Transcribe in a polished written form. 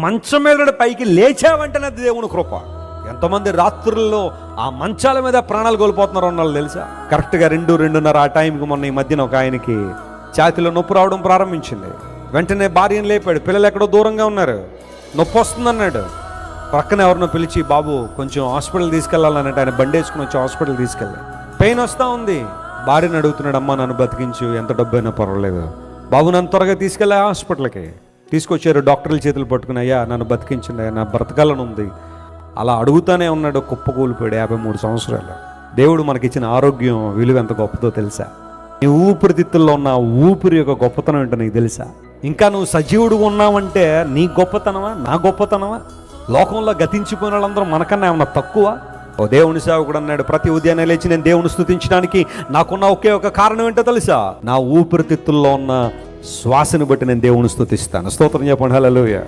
మంచం మీద నుండి పైకి లేచావంటే అది దేవుని కృప. ఎంతమంది రాత్రుల్లో ఆ మంచాల మీద ప్రాణాలు కోల్పోతున్నారు అన్నారు తెలుసా? కరెక్ట్గా 2-2:30 ఆ టైంకి మొన్న ఈ మధ్యన ఒక ఆయనకి ఛాతీలో నొప్పి రావడం ప్రారంభించింది. వెంటనే భార్యను లేపాడు. పిల్లలు ఎక్కడో దూరంగా ఉన్నారు. నొప్పి వస్తుంది అన్నాడు. పక్కన ఎవరినో పిలిచి, బాబు కొంచెం హాస్పిటల్ తీసుకెళ్ళాలన్నట్టు ఆయన బండి వేసుకుని వచ్చి హాస్పిటల్ తీసుకెళ్ళి, పెయిన్ వస్తూ ఉంది. భార్యను అడుగుతున్నాడు, అమ్మ నన్ను బతికించు, ఎంత డబ్బు అయినా పర్వాలేదు, బాబు నన్ను త్వరగా తీసుకెళ్ళా హాస్పిటల్కి. తీసుకొచ్చారు. డాక్టర్ల చేతులు పట్టుకుని, అయ్యా నన్ను బతికించండి, నా బ్రతకాలని ఉంది. అలా అడుగుతానే ఉన్నాడు. కుప్పకూలిపోయాడు 53 సంవత్సరాలు. దేవుడు మనకిచ్చిన ఆరోగ్యం విలువ ఎంత గొప్పదో తెలుసా? నీ ఊపిరితిత్తుల్లో ఉన్న ఊపిరి యొక్క గొప్పతనం ఏంటో నీకు తెలుసా? ఇంకా నువ్వు సజీవుడు ఉన్నావంటే నీ గొప్పతనమా, నా గొప్పతనమా? లోకంలో గతించిపోయిన వాళ్ళందరూ మనకన్నా ఏమన్నా తక్కువ? ఓ దేవుని సేవకుడు అన్నాడు, ప్రతి ఉదయాన్నే లేచి నేను దేవుని స్తుతించడానికి నాకున్న ఒకే ఒక కారణం ఏంటో తెలుసా? నా ఊపిరితిత్తుల్లో ఉన్న శ్వాసను బట్టి నేను దేవుని స్తుతిస్తాను. స్తోత్రం చెప్పండి. హల్లెలూయా.